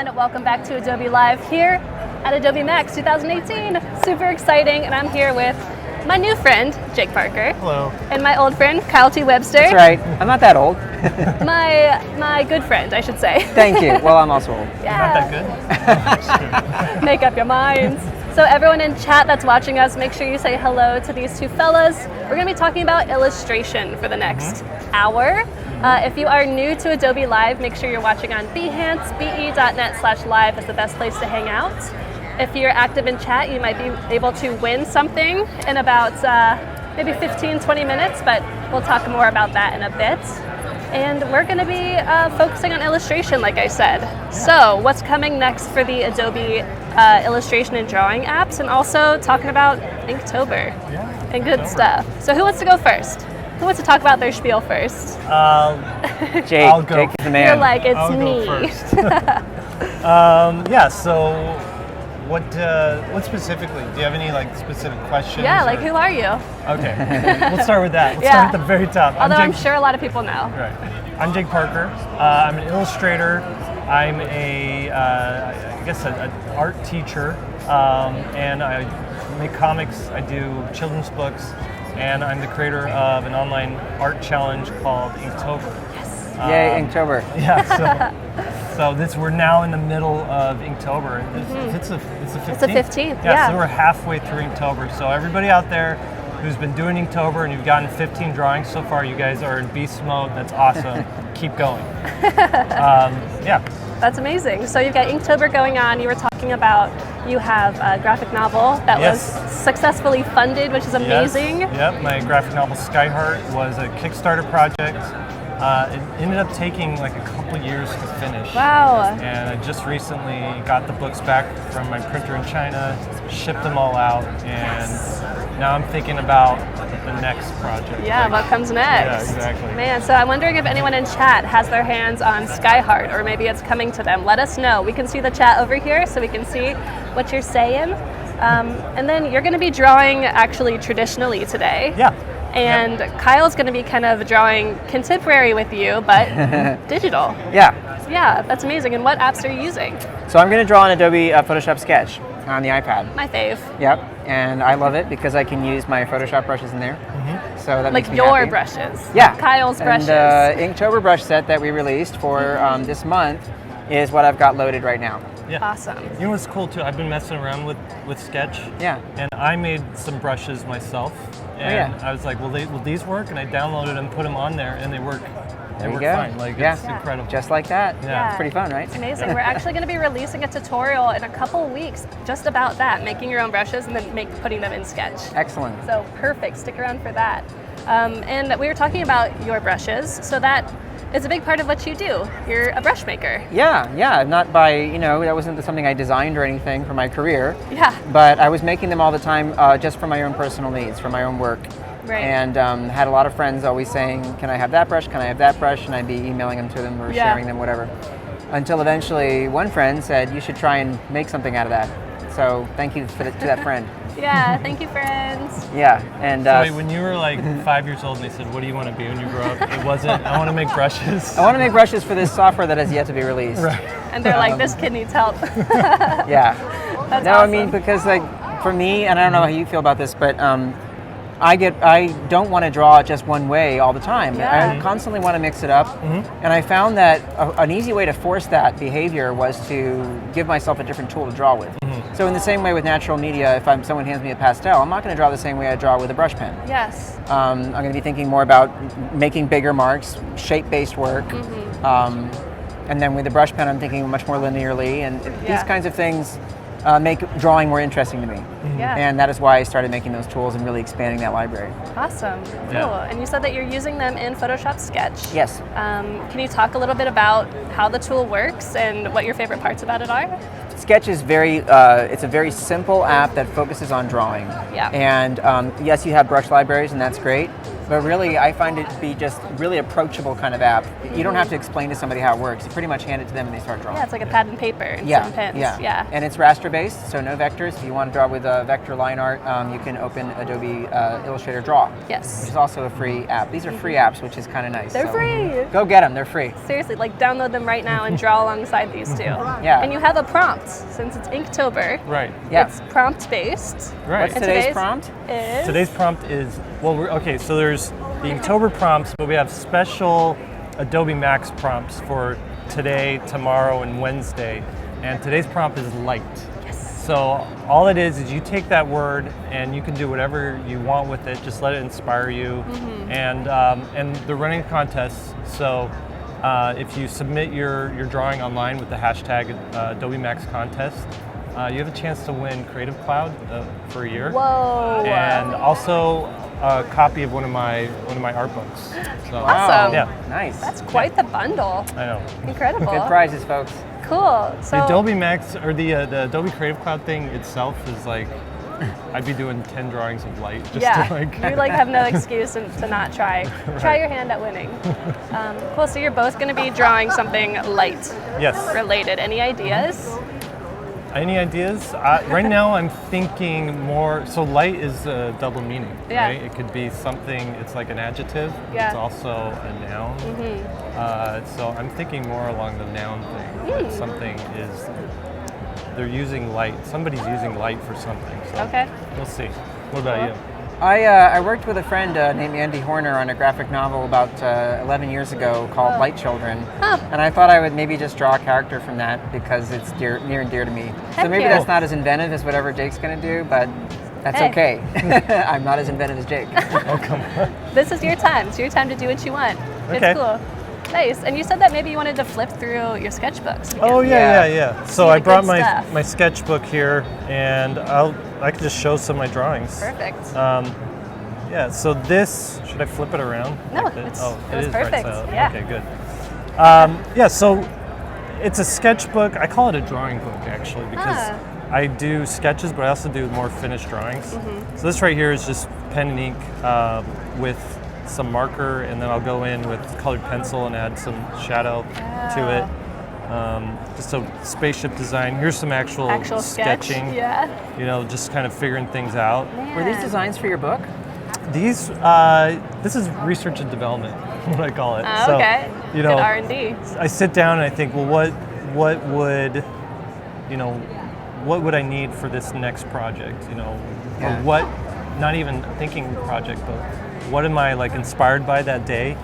everyone. Welcome back to Adobe Live here at Adobe MAX 2018. Super exciting, and I'm here with my new friend, Jake Parker. Hello. And my old friend, Kyle T. Webster. That's right. I'm not that old. my good friend, I should say. Thank you. Well, I'm also old. Yeah. Not that good? Make up your minds. So everyone in chat that's watching us, make sure you say hello to these two fellas. We're going to be talking about illustration for the next hour. If you are new to Adobe Live, make sure you're watching on Behance, be.net/live is the best place to hang out. If you're active in chat, you might be able to win something in about maybe 15-20 minutes, but we'll talk more about that in a bit. And we're going to be focusing on illustration, like I said. So what's coming next for the Adobe illustration and drawing apps, and also talking about Inktober and good stuff. So who wants to go first? Who wants to talk about their spiel first? Jake. I'll go. Jake's the man. You're like, it's I'll me. go first. So what specifically? Do you have any specific questions? Yeah, like who are you? Okay, we'll start with that. Let's Yeah. start at the very top. Although I'm Jake, sure a lot of people know. Right. I'm Jake Parker. I'm an illustrator. I'm I guess an art teacher, and I make comics. I do children's books, and I'm the creator of an online art challenge called Inktober. Yay, Inktober. Yeah. So we're now in the middle of Inktober. It's the 15th. It's the 15th, yeah. So we're halfway through Inktober. So everybody out there who's been doing Inktober and you've gotten 15 drawings so far, you guys are in beast mode. That's awesome. Keep going. Yeah. That's amazing. So you've got Inktober going on. You were talking about you have a graphic novel that was successfully funded, which is amazing. Yes. Yep. My graphic novel Skyheart was a Kickstarter project. It ended up taking a couple years to finish. Wow. And I just recently got the books back from my printer in China, shipped them all out, and now I'm thinking about the next project. Yeah, what comes next? Yeah, exactly. Man, so I'm wondering if anyone in chat has their hands on Skyheart, or maybe it's coming to them. Let us know. We can see the chat over here, so we can see what you're saying. And then you're going to be drawing actually traditionally today. Yeah. And Kyle's going to be kind of drawing contemporary with you, but digital. Yeah. Yeah, that's amazing. And what apps are you using? So I'm going to draw in Adobe Photoshop Sketch on the iPad. My fave. Yep. And I love it because I can use my Photoshop brushes in there. So that Like makes me your happy. brushes. Yeah. Kyle's brushes. And Inktober brush set that we released for this month is what I've got loaded right now. Yeah. Awesome. You know what's cool too? I've been messing around with Sketch. Yeah. And I made some brushes myself. And I was like, will these work? And I downloaded them, put them on there, and they work. They There you work go. fine. It's incredible. Just like that. Yeah. It's pretty fun, right? It's amazing. We're actually going to be releasing a tutorial in a couple weeks just about that, making your own brushes and then putting them in Sketch. Excellent. So perfect. Stick around for that. And we were talking about your brushes, so that is a big part of what you do. You're a brush maker. Yeah. Not by, that wasn't something I designed or anything for my career. Yeah. But I was making them all the time just for my own personal needs, for my own work. Right. And had a lot of friends always saying, can I have that brush? Can I have that brush? And I'd be emailing them to them or sharing them, whatever. Until eventually one friend said, you should try and make something out of that. So thank you to that friend. Yeah, thank you, friends. Yeah. And So wait, when you were 5 years old and they said, what do you want to be when you grow up? It wasn't, I want to make brushes. I want to make brushes for this software that has yet to be released. Right. And they're like, this kid needs help. Yeah. That's No, awesome. I mean, because for me, and I don't know how you feel about this, but I don't want to draw it just one way all the time. Yeah. I constantly want to mix it up. And I found that an easy way to force that behavior was to give myself a different tool to draw with. So in the same way with natural media, if someone hands me a pastel, I'm not going to draw the same way I draw with a brush pen. Yes. I'm going to be thinking more about making bigger marks, shape-based work. And then with the brush pen, I'm thinking much more linearly. And these kinds of things make drawing more interesting to me. Yeah. And that is why I started making those tools and really expanding that library. Awesome. Cool. Yeah. And you said that you're using them in Photoshop Sketch. Yes. Can you talk a little bit about how the tool works and what your favorite parts about it are? Sketch is it's a very simple app that focuses on drawing. Yeah. And yes, you have brush libraries, and that's great. But really, I find it to be just really approachable kind of app. You don't have to explain to somebody how it works. You pretty much hand it to them and they start drawing. Yeah, it's like a pad and paper and some pens. Yeah. And it's raster based, so no vectors. If you want to draw with vector line art, you can open Adobe Illustrator Draw. Yes. Which is also a free app. These are free apps, which is kind of nice. They're free. Go get them. They're free. Seriously, like download them right now and draw alongside these two. Yeah. And you have a prompt since it's Inktober. Right. Yeah. It's prompt based. Right. What's today's prompt? Today's prompt is, well, okay, so there's the Inktober prompts, but we have special Adobe MAX prompts for today, tomorrow, and Wednesday. And today's prompt is light. Yes. So all it is you take that word and you can do whatever you want with it. Just let it inspire you. And they're running contests. So if you submit your drawing online with the hashtag Adobe MAX contest, you have a chance to win Creative Cloud for a year. Whoa! And also a copy of one of my art books. So, Awesome. Yeah. Nice. That's quite the bundle. I know. Incredible. Good prizes, folks. Cool. So The Adobe Max or the Adobe Creative Cloud thing itself is like, I'd be doing 10 drawings of light just to like. You like have no excuse to not try. Try your hand at winning. Cool. So you're both going to be drawing something light Yes. related. Any ideas? Any ideas? Right now I'm thinking more, so light is a double meaning, Yeah. right? It could be something, it's like an adjective, Yeah. it's also a noun. So I'm thinking more along the noun thing. That something is, they're using light, somebody's using light for something. So Okay. we'll see. What about you? I worked with a friend named Andy Horner on a graphic novel about 11 years ago called Light Children. And I thought I would maybe just draw a character from that because it's near and dear to me. Heck So maybe yeah. that's not as inventive as whatever Jake's going to do, but that's Hey. okay. I'm not as inventive as Jake. Oh, come on. This is your time. It's your time to do what you want. Okay. It's cool. Nice. And you said that maybe you wanted to flip through your sketchbooks. Again. Oh Yeah. yeah. See So the I brought good stuff. my sketchbook here, and I can just show some of my drawings. Perfect. Yeah. So this, should I flip it around? No, Like this? it's- oh, it it was is right perfect, side up. yeah. Okay, good. Yeah. So it's a sketchbook. I call it a drawing book actually because I do sketches, but I also do more finished drawings. So this right here is just pen and ink with some marker, and then I'll go in with colored pencil and add some shadow to it. Just a spaceship design. Here's some actual sketching. Yeah. You know, just kind of figuring things out. Were these designs for your book? These, this is research and development, what I call it. So, Okay. you know, Good R&D. I sit down and I think, well, what would, you know, what would I need for this next project? You know, Yeah. or what? Not even thinking project, but what am I like inspired by that day?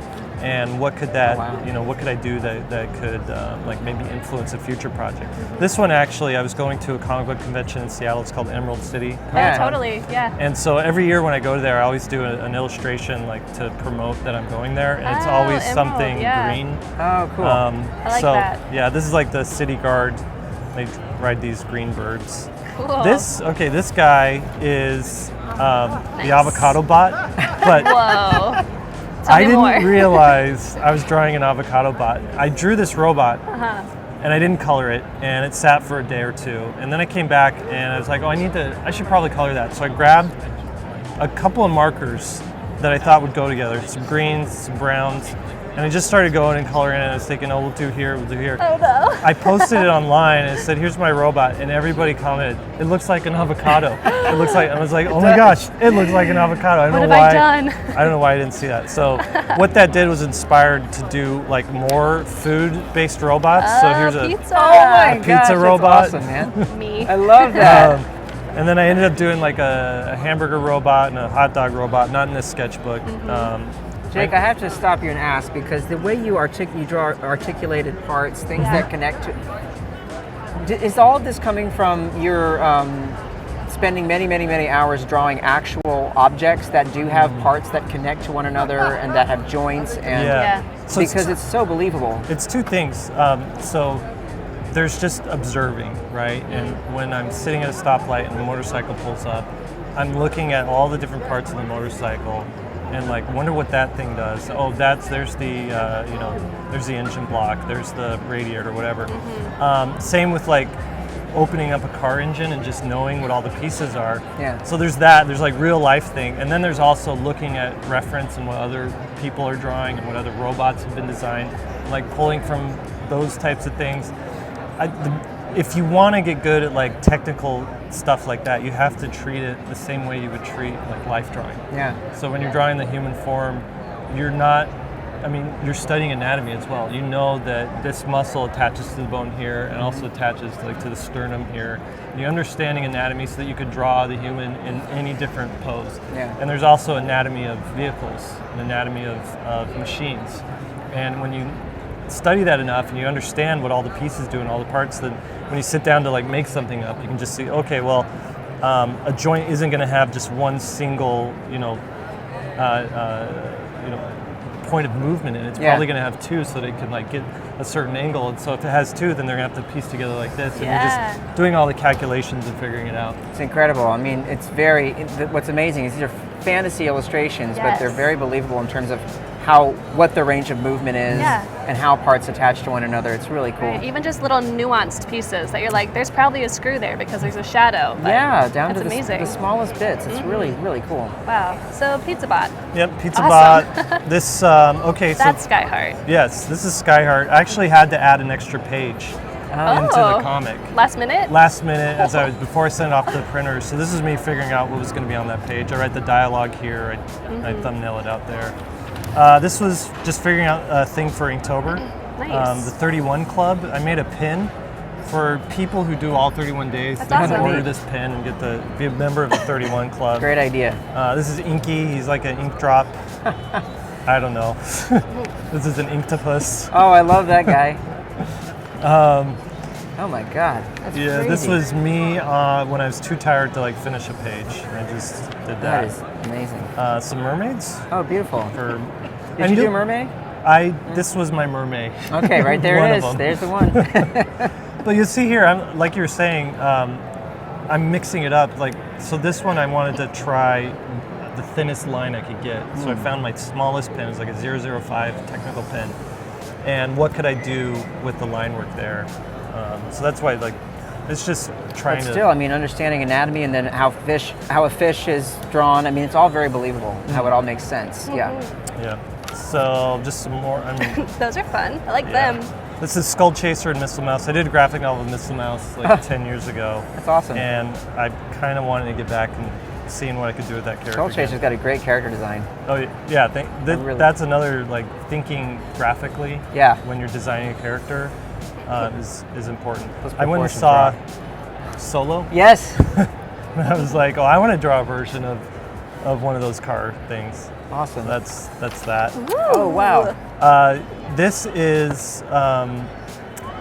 And what could that, wow. you know, what could I do that could like maybe influence a future project? This one actually, I was going to a comic book convention in Seattle. It's called Emerald City. Yeah. Oh, totally. Yeah. And so every year when I go there, I always do an illustration like to promote that I'm going there, and it's Oh, always Emerald, something yeah. green. Oh, cool. I like so that. yeah, this is like the city guard. They ride these green birds. Cool. This guy is Nice. the avocado bot, but Whoa. Tell I me didn't more. realize I was drawing an avocado bot. I drew this robot, Uh-huh. and I didn't color it, and it sat for a day or two. And then I came back, and I was like, oh, I should probably color that. So I grabbed a couple of markers that I thought would go together, some greens, some browns, and I just started going and coloring it, and I was thinking, oh, we'll do here, we'll do here. Oh no. I posted it online and said, here's my robot, and everybody commented, it looks like an avocado. It looks like, I was like, oh my gosh, it looks like an avocado. I don't What know have why. I done? I don't know why I didn't see that. So what that did was inspired to do like more food-based robots. So here's a pizza. my pizza gosh, that's robot. awesome, man. Me. I love that. and then I ended up doing like a hamburger robot and a hot dog robot, not in this sketchbook. Jake, I have to stop you and ask because the way you draw articulated parts, things that connect to. Is all of this coming from your spending many hours drawing actual objects that do have parts that connect to one another and that have joints and Yeah. So because it's so believable. It's two things. So there's just observing, right? And when I'm sitting at a stoplight and a motorcycle pulls up, I'm looking at all the different parts of the motorcycle and like wonder what that thing does. Oh, there's the there's the engine block, there's the radiator, whatever. Same with like opening up a car engine and just knowing what all the pieces are. Yeah. So there's that, there's like real life thing. And then there's also looking at reference and what other people are drawing and what other robots have been designed, like pulling from those types of things. If you want to get good at like technical stuff like that, you have to treat it the same way you would treat like life drawing. Yeah. So when you're drawing the human form, you're not, I mean, you're studying anatomy as well. You know that this muscle attaches to the bone here and also attaches to the sternum here. You're understanding anatomy so that you could draw the human in any different pose. Yeah. And there's also anatomy of vehicles, an anatomy of machines. And when you study that enough and you understand what all the pieces do and all the parts, that when you sit down to like make something up, you can just see, okay, well, a joint isn't going to have just one single, point of movement in it. It's probably going to have two, so that it can like get a certain angle. And so if it has two, then they're going to have to piece together like this. And you're just doing all the calculations and figuring it out. It's incredible. I mean, what's amazing is these are fantasy illustrations, but they're very believable in terms of what the range of movement is and how parts attach to one another. It's really cool. Right. Even just little nuanced pieces that you're like, there's probably a screw there because there's a shadow. Yeah, down to the smallest bits. It's really, really cool. Wow. So PizzaBot. Yep, PizzaBot. Awesome. This, That's Skyheart. Yes, this is Skyheart. I actually had to add an extra page into the comic. Last minute? Last minute, before I sent it off to the printer. So this is me figuring out what was going to be on that page. I write the dialogue here. I thumbnail it out there. This was just figuring out a thing for Inktober. Nice. The 31 Club. I made a pin for people who do all 31 days. That's they can awesome. order this pin and be a member of the 31 Club. Great idea. This is Inky. He's like an ink drop. I don't know. This is an Inktopus. Oh, I love that guy. Oh my God. That's crazy. This was me when I was too tired to like finish a page. I just did that. That is amazing. Some mermaids. Oh, beautiful. Did you do a mermaid? This was my mermaid. Okay, right there it is. There's the one. But you see here, like you were saying, I'm mixing it up. So this one I wanted to try the thinnest line I could get. So I found my smallest pen. It was like a 005 technical pen. And what could I do with the line work there? So that's why it's just trying to... Still, I mean, understanding anatomy and then how a fish is drawn. I mean, it's all very believable. How it all makes sense. Yeah. So just some more. Those are fun. I like them. This is Skull Chaser and Missile Mouse. I did a graphic novel with Missile Mouse like 10 years ago. That's awesome. And I kind of wanted to get back and seeing what I could do with that character. Skull Chaser's got a great character design. Oh yeah, that's another thinking graphically. Yeah. When you're designing a character, is important. Those I went and proportions saw are Solo. Yes. And I was like, I want to draw a version of one of those car things. Awesome. So that's that. Oh wow. This is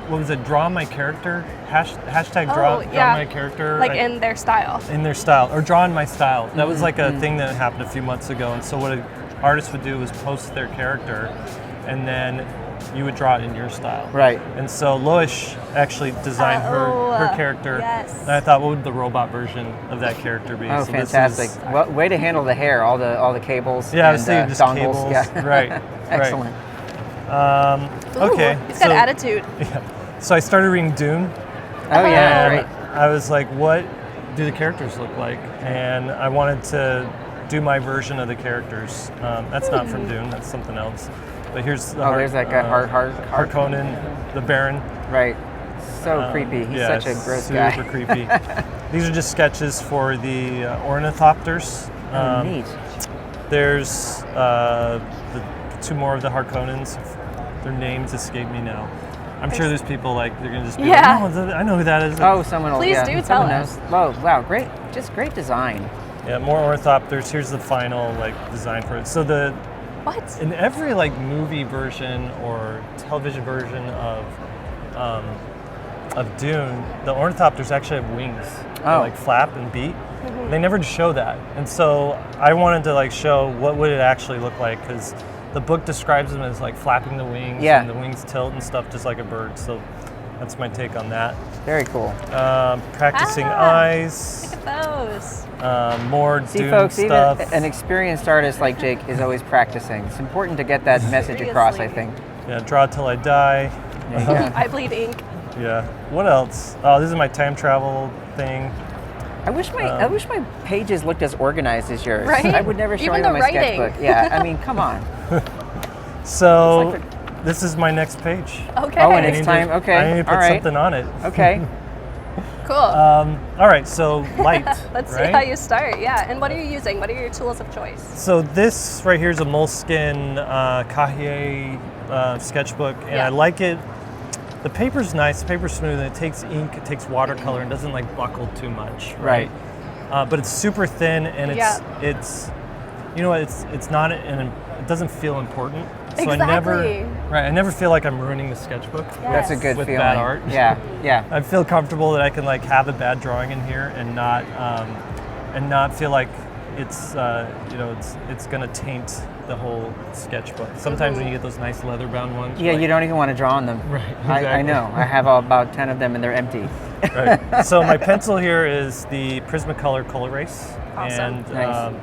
what was it? Draw my character. Hashtag draw my character. Like in their style. In their style, or draw in my style. That was like a thing that happened a few months ago. And so what an artist would do was post their character, and then you would draw it in your style. Right. And so Loish actually designed her character. Yes. And I thought, what would the robot version of that character be? Oh, so fantastic! Way to handle the hair, all the cables. Yeah, I and, was saying just dongles. cables. Yeah. Right. Excellent. Okay. He's got attitude. Yeah. So I started reading Dune. Oh yeah, And great. I was like, what do the characters look like? And I wanted to do my version of the characters. That's not from Dune. That's something else. But here's there's that guy, Harkonnen, the Baron. Right. So creepy. He's such a gross guy. Super creepy. These are just sketches for the ornithopters. Neat. There's the two more of the Harkonnens. Their names escape me now. I'm sure there's people they're gonna just be like, oh, I know who that is. Oh, someone will. Please do tell us. Whoa, wow, great, just great design. Yeah, more ornithopters. Here's the final design for it. So in every movie version or television version of Dune, the ornithopters actually have wings. Oh. They flap and beat. They never show that, and so I wanted to show what would it actually look like, because the book describes them as flapping the wings, and the wings tilt and stuff just like a bird. So that's my take on that. Very cool. Practicing eyes. Look at those. More See, Dune folks, stuff. even an experienced artist like Jake is always practicing. It's important to get that message across, I think. Yeah, draw till I die. There you go. I bleed ink. Yeah. What else? Oh, this is my time travel thing. I wish my pages looked as organized as yours. Right? I would never show Even you the my sketchbook. writing. Yeah, I mean, come on. So It's like this is my next page. Okay. Oh, and I it's need time. to- Okay. I need to put all right. something on it. Okay. Cool. All right, so light. Let's see right? how you start. Yeah. And what are you using? What are your tools of choice? So this right here is a moleskin Cahier sketchbook, and Yeah. I like it. The paper's nice, the paper's smooth, and it takes ink, it takes watercolor, and doesn't like buckle too much. Right. But it's super thin, and Yeah. it's you know what, it's not it doesn't feel important. So Exactly. I never feel like I'm ruining the sketchbook. That's a Yes. good With feeling. bad art. Yeah. Yeah. I feel comfortable that I can like have a bad drawing in here and not feel like it's it's gonna taint the whole sketchbook. Sometimes when you get those nice leather bound ones. Yeah, like, you don't even want to draw on them. Right, I exactly. know. I have about 10 of them and they're empty. Right. So my pencil here is the Prismacolor Color Erase, Awesome. and Nice.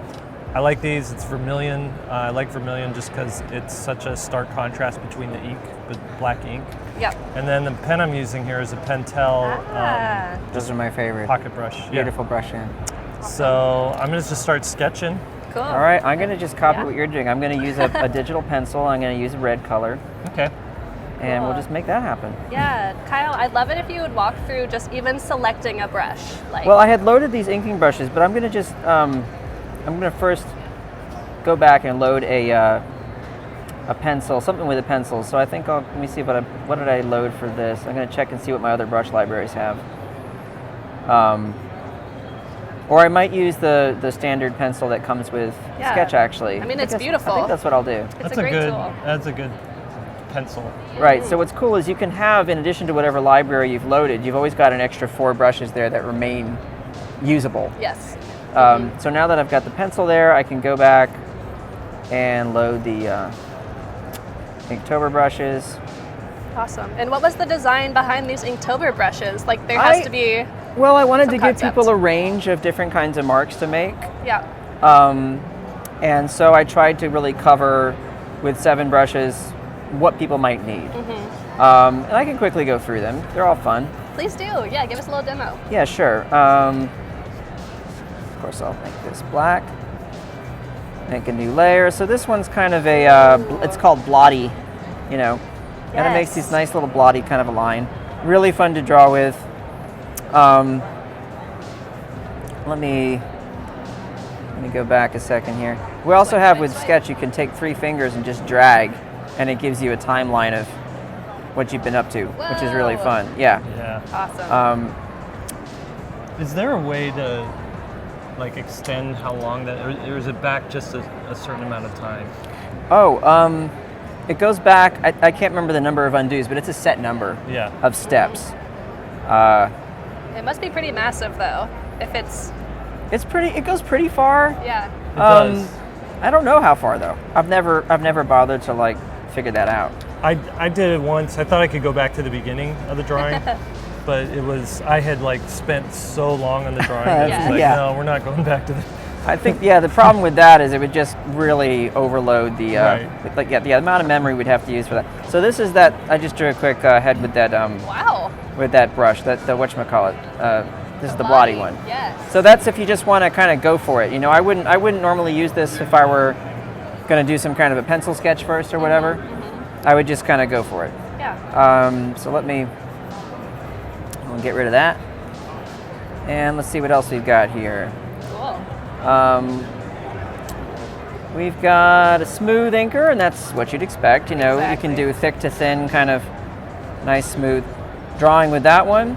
I like these. It's vermilion. I like vermilion just because it's such a stark contrast between the ink, the black ink. Yep. And then the pen I'm using here is a Pentel Ah. Those are my favorite. pocket brush. Yeah. Beautiful brush in. So I'm gonna just start sketching. Cool. All right, I'm going to just copy Yeah. what you're doing. I'm going to use a digital pencil. I'm going to use a red color, Okay. and we'll Cool. just make that happen. Yeah, Kyle, I'd love it if you would walk through just even selecting a brush. Like, Well, I had loaded these inking brushes, but I'm going to just, I'm going to first go back and load a pencil, something with a pencil. So I think let me see what did I load for this. I'm going to check and see what my other brush libraries have. Or I might use the standard pencil that comes with Yeah. Sketch, actually. I mean, it's I beautiful. think that's what I'll do. it's a great tool. That's a good pencil. Right, so what's cool is you can have, in addition to whatever library you've loaded, you've always got an extra 4 brushes there that remain usable. Yes. So now that I've got the pencil there, I can go back and load the Inktober brushes. Awesome. And what was the design behind these Inktober brushes? Like, there has to be, Well, I wanted Some to give concept. people a range of different kinds of marks to make. yeah. And so I tried to really cover with 7 brushes what people might need. And I can quickly go through them. They're all fun. Please do. Yeah, give us a little demo. Yeah, sure. Of course, I'll make this black. Make a new layer. So this one's kind of it's called blotty, you know. And it makes Yes. these nice little blotty kind of a line. Really fun to draw with. Let me go back a second here. We also have with Sketch, you can take 3 fingers and just drag, and it gives you a timeline of what you've been up to, which is really Whoa. fun. Yeah. Yeah. Awesome. Is there a way to like extend how long that, or is it back just a certain amount of time? It goes back, I can't remember the number of undos, but it's a set number Yeah. of steps. It must be pretty massive, though, if it's, It goes pretty far. yeah. It does. I don't know how far though. I've never bothered to like figure that out. I did it once. I thought I could go back to the beginning of the drawing, but I had like spent so long on the drawing. I was Yeah. like, Yeah. no, we're not going back to the. I think the problem with that is it would just really overload the Right. the amount of memory we'd have to use for that. So this is that I just drew a quick head with that Wow. brush, the whatchamacallit. This is the blotty one. Yes. So that's if you just want to kind of go for it. You know, I wouldn't normally use this if I were going to do some kind of a pencil sketch first or whatever. I would just kind of go for it. Yeah. So I'll get rid of that. And let's see what else we've got here. Cool. We've got a smooth inker, and that's what you'd expect. You know, Exactly. you can do thick to thin, kind of nice smooth drawing with that one.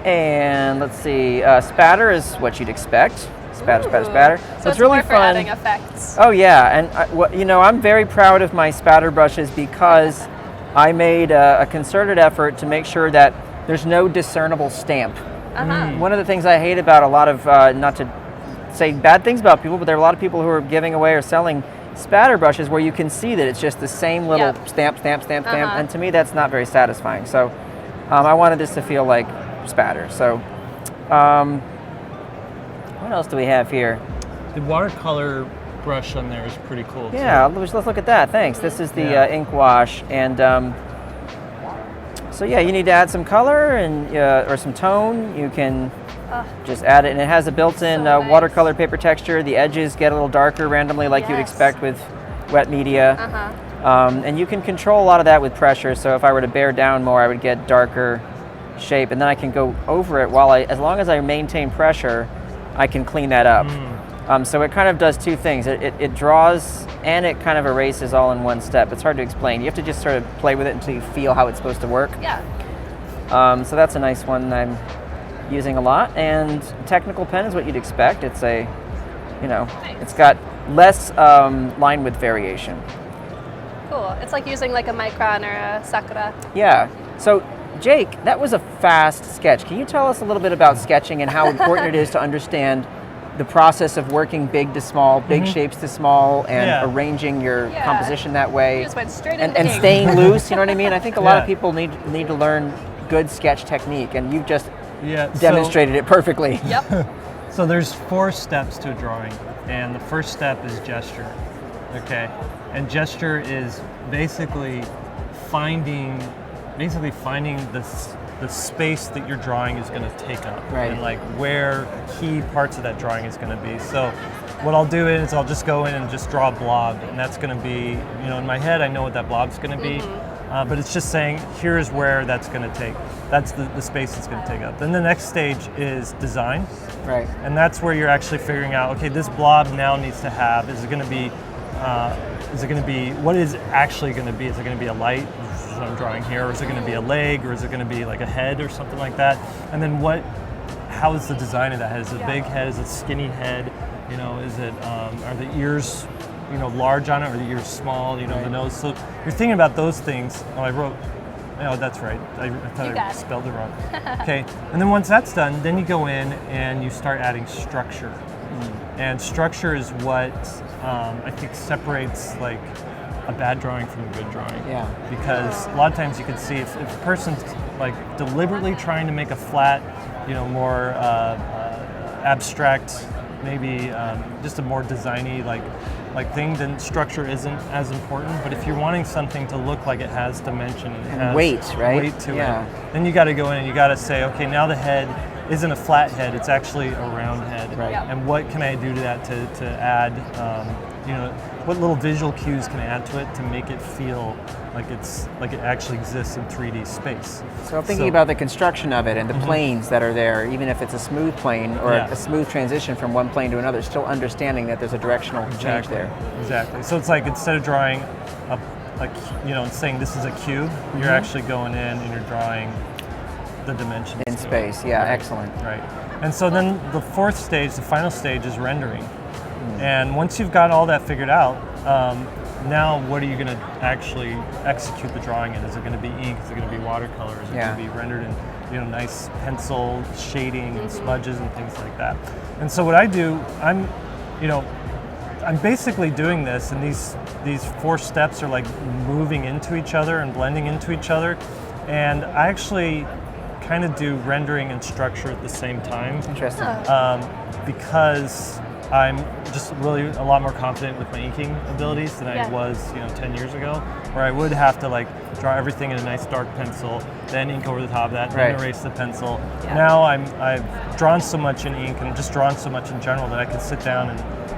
And let's see, spatter is what you'd expect. Spatter, spatter, Ooh. spatter. So it's really more for fun. adding effects. Oh yeah, and I'm very proud of my spatter brushes because I made a concerted effort to make sure that there's no discernible stamp. Uh-huh. One of the things I hate about a lot of, not to say bad things about people, but there are a lot of people who are giving away or selling spatter brushes where you can see that it's just the same little Yep. stamp, stamp, stamp, stamp, Uh-huh. and to me that's not very satisfying. So I wanted this to feel like spatter. So what else do we have here? The watercolor brush on there is pretty cool. Yeah, let's look at that. Thanks. This is the Yeah. ink wash, and So yeah, you need to add some color and or some tone. You can just add it, and it has a built-in So nice. watercolor paper texture. The edges get a little darker randomly, like you'd Yes. expect with wet media. Uh-huh. And you can control a lot of that with pressure. So if I were to bear down more, I would get darker shape, and then I can go over it as long as I maintain pressure, I can clean that up. So it kind of does two things. It draws and it kind of erases all in one step. It's hard to explain. You have to just sort of play with it until you feel how it's supposed to work. Yeah. So that's a nice one I'm using a lot. And technical pen is what you'd expect. It's it's got less line width variation. Cool. It's like using like a Micron or a Sakura. Yeah. So Jake, that was a fast sketch. Can you tell us a little bit about sketching and how important it is to understand the process of working big to small, big shapes to small, and arranging your composition that way, You just went straight and into ink. staying loose? You know what I mean? I think a lot of Yeah. people need to learn good sketch technique, and you've just Yeah. demonstrated it perfectly. Yep. So there's 4 steps to a drawing, and the first step is gesture. Okay, and gesture is basically finding the space that your drawing is going to take up, Right. and like where key parts of that drawing is going to be. So what I'll do is I'll just go in and just draw a blob, and that's going to be, in my head I know what that blob's going to be, but it's just saying here's where that's going to take. That's the space it's going to take up. Then the next stage is design. Right. And that's where you're actually figuring out, okay, this blob now needs to have, is it going to be, what is it actually going to be? Is it going to be a light, which is what I'm drawing here, or is it going to be a leg, or is it going to be like a head or something like that? And then how is the design of that head? Is it a big head? Is it a skinny head? Is it, are the ears, large on it, or the ears small, the nose? So you're thinking about those things. Oh, that's right. I thought I spelled it wrong. Okay, and then once that's done, then you go in and you start adding structure. And structure is what I think separates like a bad drawing from a good drawing. Yeah. Because a lot of times you can see if a person's like deliberately trying to make a flat, more abstract, maybe just a more designy like thing, then structure isn't as important. But if you're wanting something to look like it has dimension and it has weight, right? weight to Yeah. it, then you got to go in and you got to say, okay, now the head isn't a flat head; it's actually a round head. Right. Yeah. And what can I do to that to add, what little visual cues can I add to it to make it feel like it actually exists in 3D space? So thinking about the construction of it and the planes that are there, even if it's a smooth plane or Yeah. a smooth transition from one plane to another, still understanding that there's a directional change there. Exactly. So it's like instead of drawing and saying this is a cube, you're actually going in and you're drawing the dimensions In to it. space, yeah, Right. excellent. Right. And so then the fourth stage, the final stage, is rendering. And once you've got all that figured out, now what are you going to actually execute the drawing in? Is it going to be ink? Is it going to be watercolor? Is it Yeah. going to be rendered in nice pencil shading and smudges and things like that? And so what I do, I'm basically doing this, and these 4 steps are like moving into each other and blending into each other. And I actually kind of do rendering and structure at the same time. Interesting. Because I'm just really a lot more confident with my inking abilities than I was, 10 years ago, where I would have to like draw everything in a nice dark pencil, then ink over the top of that, then Right. erase the pencil. Yeah. Now I've drawn so much in ink and just drawn so much in general that I can sit down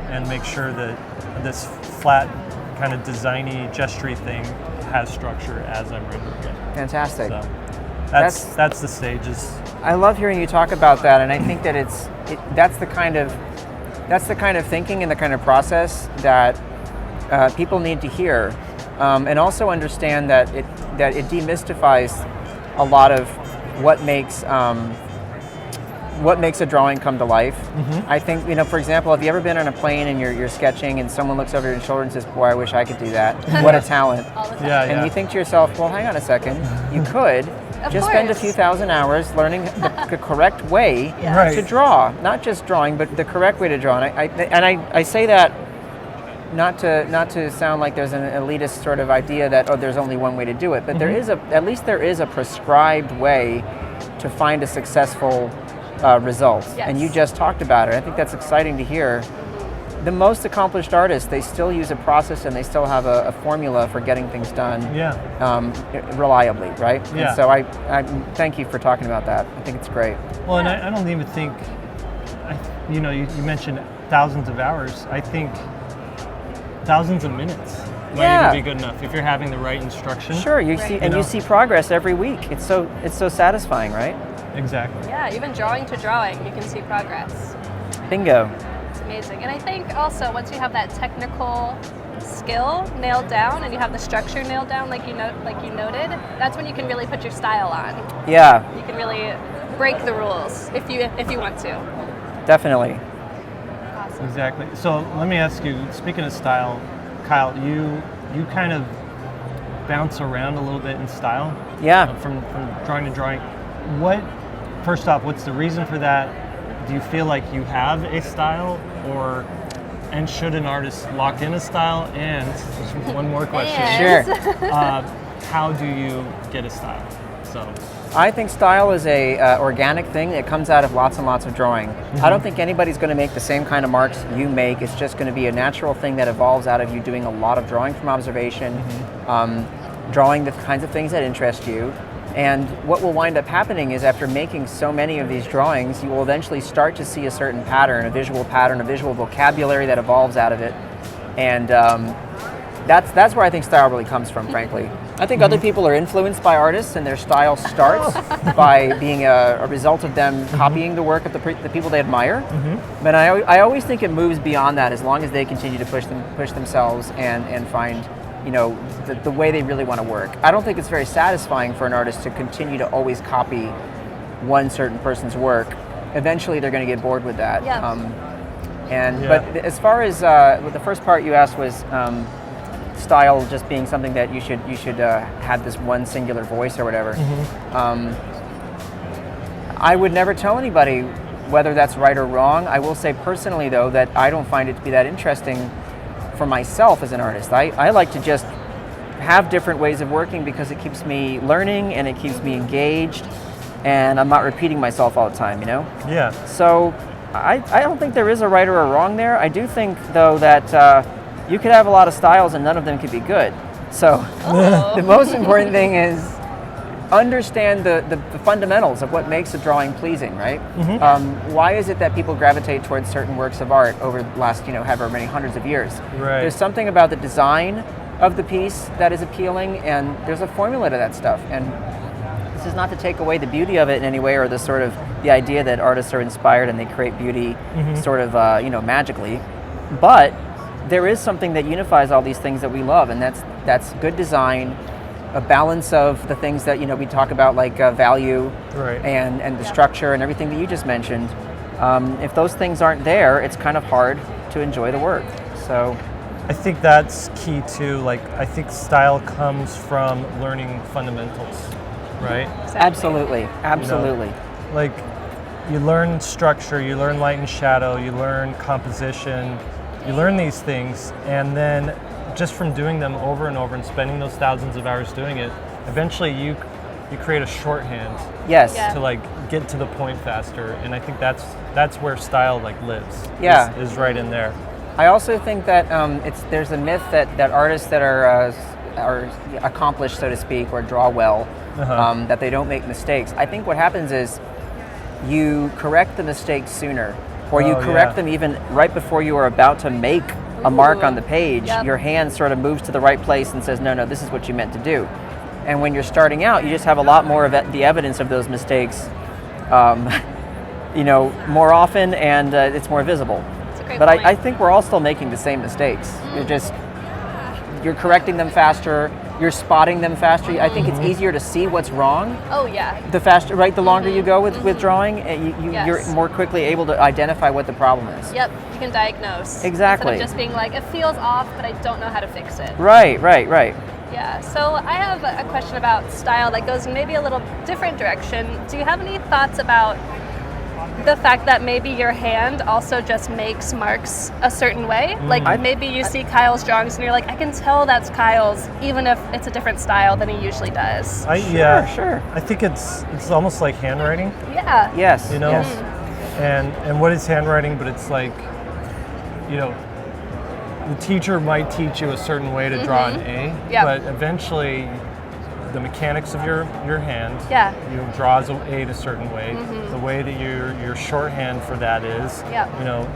and make sure that this flat kind of designy, gestury thing has structure as I'm rendering it. Fantastic. So that's the stages. I love hearing you talk about that, and I think that that's the kind of thinking and the kind of process that people need to hear, and also understand that it demystifies a lot of what makes a drawing come to life. I think, for example, have you ever been on a plane and you're sketching and someone looks over your shoulder and says, "Boy, I wish I could do that. What a talent." All the time. Yeah, And you think to yourself, well, hang on a second, you could just spend a course. few thousand hours learning the correct way Right. to draw. Not just drawing, but the correct way to draw. And I say that not to sound like there's an elitist sort of idea that, there's only one way to do it, but there is at least there is a prescribed way to find a successful result. Yes. And you just talked about it. I think that's exciting to hear. the most accomplished artists, they still use a process and they still have a formula for getting things done reliably, right? Yeah. And so I thank you for talking about that. I think it's great. Well, and I don't even think, you mentioned thousands of hours. I think thousands of minutes might even be good enough if you're having the right instruction. Sure, you see progress every week. It's so satisfying, right? Exactly. Yeah, even drawing to drawing, you can see progress. Bingo. It's amazing. And I think also once you have that technical skill nailed down and you have the structure nailed down, like you noted, that's when you can really put your style on. Yeah. You can really break the rules if you want to. Definitely. Awesome. Exactly. So let me ask you, speaking of style, Kyle, you kind of bounce around a little bit in style. Yeah. From drawing to drawing. First off, what's the reason for that? Do you feel like you have a style, and should an artist lock in a style? And just one more question. Sure. How do you get a style? So I think style is a organic thing that comes out of lots and lots of drawing. I don't think anybody's going to make the same kind of marks you make. It's just going to be a natural thing that evolves out of you doing a lot of drawing from observation, drawing the kinds of things that interest you. And what will wind up happening is after making so many of these drawings, you will eventually start to see a certain pattern, a visual vocabulary that evolves out of it. And that's where I think style really comes from, frankly. I think other people are influenced by artists and their style starts by being a result of them copying the work of the people they admire. But I always think it moves beyond that as long as they continue to push themselves and find the way they really want to work. I don't think it's very satisfying for an artist to continue to always copy one certain person's work. Eventually they're going to get bored with that. Yeah. But as far as the first part you asked was style just being something that you should have this one singular voice or whatever. I would never tell anybody whether that's right or wrong. I will say personally though that I don't find it to be that interesting for myself as an artist. I like to just have different ways of working because it keeps me learning and it keeps me engaged and I'm not repeating myself all the time, Yeah. So I don't think there is a right or a wrong there. I do think though that you could have a lot of styles and none of them could be good. So the most important thing is understand the fundamentals of what makes a drawing pleasing, right? Why is it that people gravitate towards certain works of art over the last, however many hundreds of years? Right. There's something about the design of the piece that is appealing, and there's a formula to that stuff. And this is not to take away the beauty of it in any way, or the idea that artists are inspired and they create beauty magically. But there is something that unifies all these things that we love, and that's good design, a balance of the things that we talk about, like value, right, and the structure and everything that you just mentioned. If those things aren't there, it's kind of hard to enjoy the work. So I think that's key too. Like, I think style comes from learning fundamentals, right? Exactly. Absolutely. Like, you learn structure, you learn light and shadow, you learn composition, you learn these things, and then just from doing them over and over and spending those thousands of hours doing it, eventually you create a shorthand. Yes. Yeah. To get to the point faster, and I think that's where style lives. Yeah. Is right in there. I also think that there's a myth that artists that are accomplished, so to speak, or draw well, that they don't make mistakes. I think what happens is you correct the mistakes sooner, or you correct them even right before you are about to make a mark on the page. Yep. Your hand sort of moves to the right place and says, no, this is what you meant to do. And when you're starting out, you just have a lot more of the evidence of those mistakes, more often, and it's more visible. That's a great But point. I think we're all still making the same mistakes. You're correcting them faster, you're spotting them faster. I think it's easier to see what's wrong. Oh yeah. The faster, right? The longer you go with drawing, Yes. you're more quickly able to identify what the problem is. Yep. You can diagnose. Exactly. Instead of just being like, it feels off, but I don't know how to fix it. Right. Yeah. So I have a question about style that goes in maybe a little different direction. Do you have any thoughts about the fact that maybe your hand also just makes marks a certain way? Like maybe you see Kyle's drawings and you're like, I can tell that's Kyle's, even if it's a different style than he usually does. Sure. I think it's almost like handwriting. Yeah. Yes. Yes. And what is handwriting? But it's like, the teacher might teach you a certain way to draw an A, Yep. but eventually the mechanics of your hand, Yeah. you draws an A a certain way. The way that your shorthand for that is, Yep.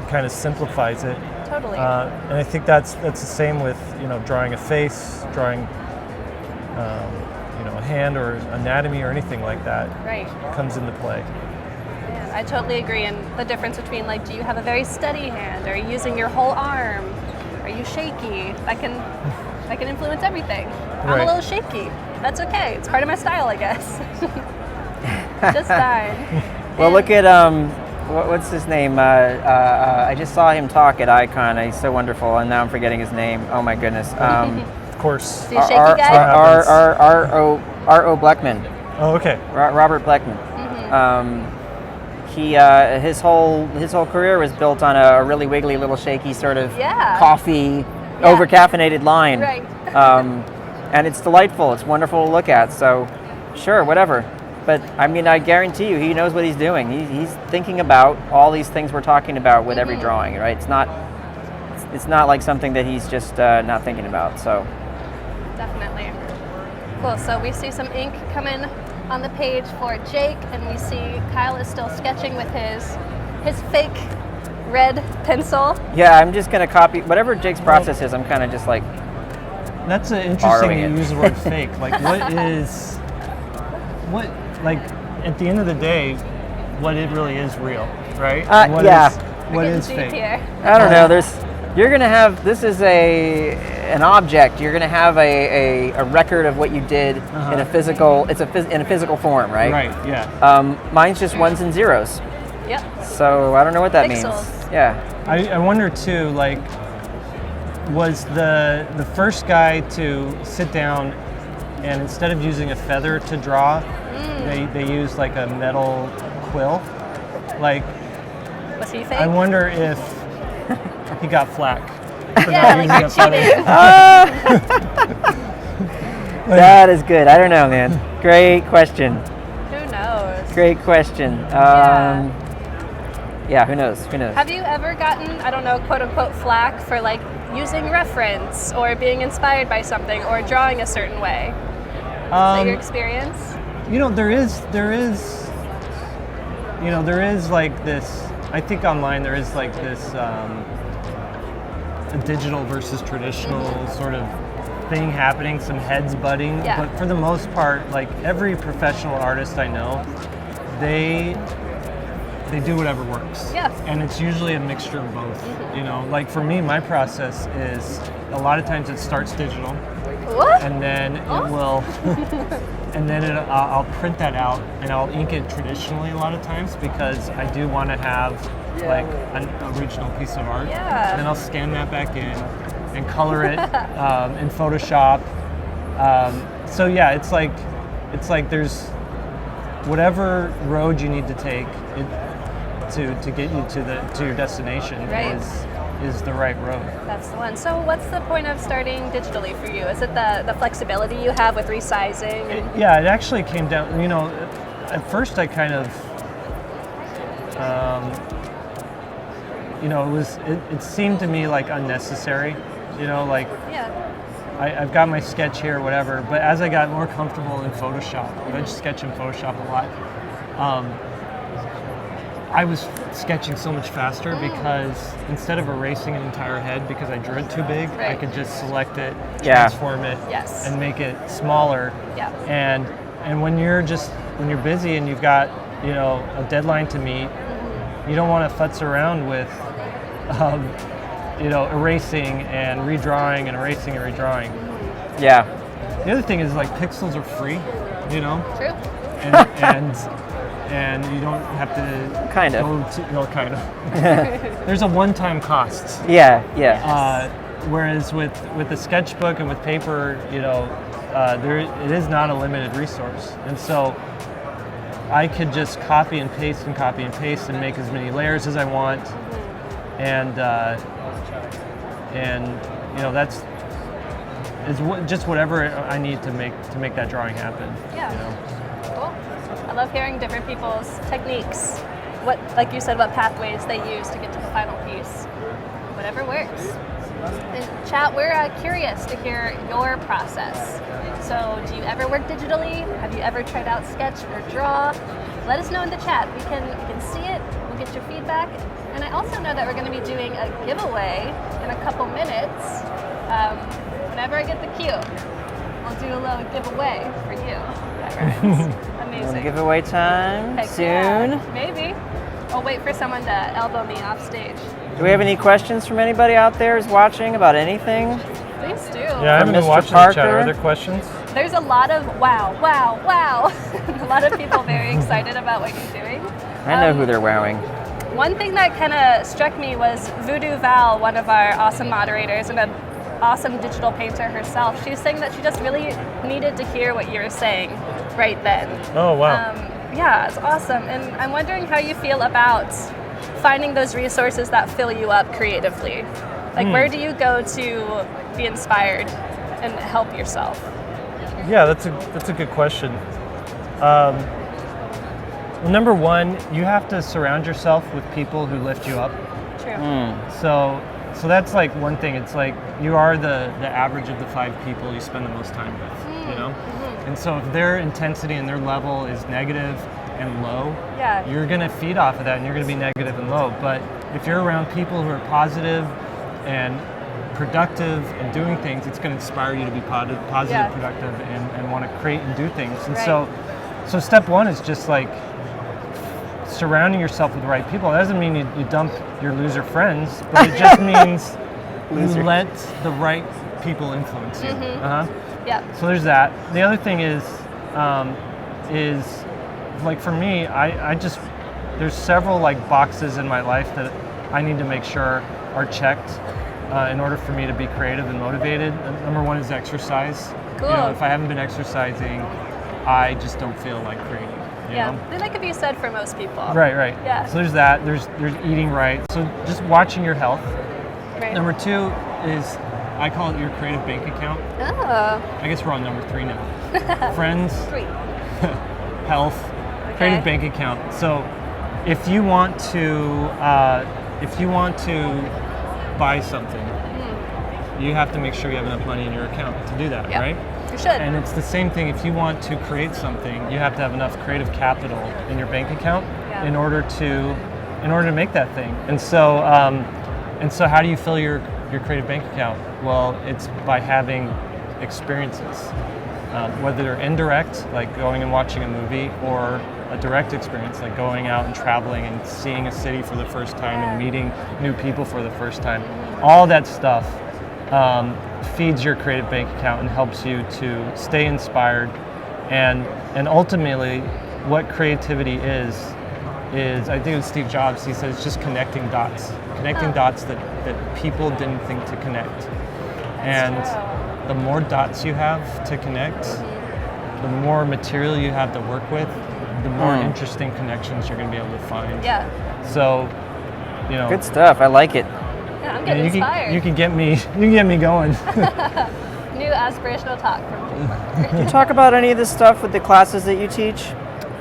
kind of simplifies it. Totally. And I think that's the same with drawing a face, drawing a hand or anatomy or anything like that Right. comes into play. Yeah, I totally agree. And the difference between like, do you have a very steady hand? Are you using your whole arm? Are you shaky? That can influence everything. I'm a Right. little shaky. That's okay. It's part of my style, I guess. Just fine. Well, And- look at what's his name? I just saw him talk at Icon. He's so wonderful, and now I'm forgetting his name. Oh my goodness. Of course. Is he a shaky guy? R.O. Bleckman. Oh, okay. Robert Bleckman. His whole career was built on a really wiggly, little shaky sort of Yeah. coffee, Yeah. over-caffeinated line. Right. And it's delightful. It's wonderful to look at. So, sure, whatever. But I mean, I guarantee you, he knows what he's doing. He's thinking about all these things we're talking about with every drawing, right? It's not like something that he's just not thinking about. So. Definitely. Cool. So we see some ink coming on the page for Jake, and we see Kyle is still sketching with his fake red pencil. Yeah, I'm just gonna copy whatever Jake's process is. I'm kind of just like. That's interesting Borrowing you it. use the word fake. Like, like, at the end of the day, what it really is real, right? What yeah. is- We're what getting is deep fake? here. I don't know. You're gonna have this is an object. You're gonna have a record of what you did in a physical. In a physical form, right? Right, yeah. Mine's just ones and zeros. Yep. So I don't know what that Pixels. means. Yeah. I wonder too, like, was the first guy to sit down and instead of using a feather to draw, they used like a metal quill? Like, Was he fake? I wonder if he got flack for Yeah, not like using you're a feather. cheating. That is good. I don't know, man. Great question. Who knows? Great question. Yeah. Who knows? Who knows? Have you ever gotten, I don't know, quote unquote flack for like using reference or being inspired by something or drawing a certain way? Is that your experience? There is like this, I think online there is like this a digital versus traditional sort of thing happening, some heads butting. Yeah. But for the most part, like every professional artist I know, they do whatever works. Yeah. And it's usually a mixture of both. Like for me, my process is a lot of times it starts digital. What? And then it will, and then I'll print that out and I'll ink it traditionally a lot of times because I do want to have like an original piece of art. Yeah. And then I'll scan that back in and color it in Photoshop. So yeah, it's like there's whatever road you need to take to get you to your destination Right. is the right road. That's the one. So what's the point of starting digitally for you? Is it the flexibility you have with resizing? Yeah, it actually came down, at first I kind of, it seemed to me like unnecessary, like Yeah. I've got my sketch here, whatever, but as I got more comfortable in Photoshop, I just sketch in Photoshop a lot, I was sketching so much faster because instead of erasing an entire head because I drew it too big, I Right. could just select it, Yeah. transform it, Yes. and make it smaller. Yeah. And when you're busy and you've got a deadline to meet, you don't want to futz around with erasing and redrawing and erasing and redrawing. Yeah. The other thing is like pixels are free, True. and you don't have to Kind of. kind of. There's a one-time cost. Yeah. Yeah. Whereas with the sketchbook and with paper, it is not a limited resource, and so I could just copy and paste and make as many layers as I want, and that's just whatever I need to make that drawing happen. Yeah. Cool. I love hearing different people's techniques. What, like you said, what pathways they use to get to the final piece. Whatever works. In chat, we're curious to hear your process. So do you ever work digitally? Have you ever tried out Sketch or Draw? Let us know in the chat. We can see it. We'll get your feedback. And I also know that we're going to be doing a giveaway in a couple minutes. Whenever I get the cue, we'll do a little giveaway for you. Amazing. Giveaway time Heck soon. Yeah, maybe. I'll wait for someone to elbow me off stage. Do we have any questions from anybody out there who's watching about anything? Please do. Yeah, I haven't been Mr. watching the chat. Parker? Are there questions? There's a lot of wow, wow, wow. A lot of people very excited about what you're doing. I know who they're wowing. One thing that kind of struck me was Voodoo Val, one of our awesome moderators and an awesome digital painter herself. She was saying that she just really needed to hear what you were saying right then. Oh, wow. Yeah, it's awesome. And I'm wondering how you feel about finding those resources that fill you up creatively. Like, where do you go to be inspired and help yourself? Yeah, that's a good question. Well, number one, you have to surround yourself with people who lift you up. True. So that's like one thing. It's like you are the average of the 5 people you spend the most time with, you know? And so if their intensity and their level is negative and low, you're gonna feed off of that and you're gonna be negative and low. But if you're around people who are positive and productive and doing things, it's gonna inspire you to be positive, productive, and want to create and do things. And so step one is just like surrounding yourself with the right people. That doesn't mean you dump your loser friends, but it just means you let the right people influence you. Yeah. So there's that. The other thing is like for me, I just, there's several like boxes in my life that I need to make sure are checked in order for me to be creative and motivated. Number one is exercise. Cool. You know, if I haven't been exercising, I just don't feel like creating. You know? And that could be said for most people. Right. Yeah. So there's that. There's eating right. So just watching your health. Right. Number 2 is, I call it your creative bank account. Oh. I guess we're on number 3 now. Friends, 3. health, creative bank account. So if you want to buy something, you have to make sure you have enough money in your account to do that, right? You should. And it's the same thing. If you want to create something, you have to have enough creative capital in your bank account in order to make that thing. And so how do you fill your creative bank account? Well, it's by having experiences, whether they're indirect, like going and watching a movie, or a direct experience, like going out and traveling and seeing a city for the first time and meeting new people for the first time. All that stuff feeds your creative bank account and helps you to stay inspired. And ultimately, what creativity is I think it was Steve Jobs, he said it's just connecting dots. Connecting dots that people didn't think to connect. And the more dots you have to connect, the more material you have to work with, the more interesting connections you're going to be able to find. Yeah. So, you know. Good stuff. I like it. Yeah, I'm getting inspired. You can get me going. New aspirational talk from Jim Parker. Can you talk about any of this stuff with the classes that you teach?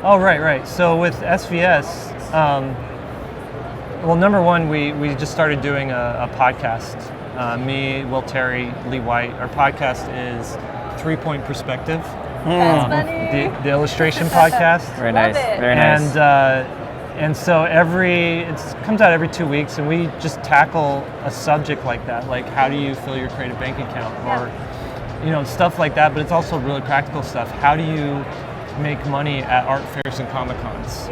Oh, right. So with SVS, well, number one, we just started doing a podcast. Me, Will Terry, Lee White. Our podcast is 3 Point Perspective. That's funny. The illustration podcast. Very nice. it. Very nice. And so it comes out every 2 weeks, and we just tackle a subject like that, like how do you fill your creative bank account, or stuff like that. But it's also really practical stuff. How do you make money at art fairs and Comic Cons?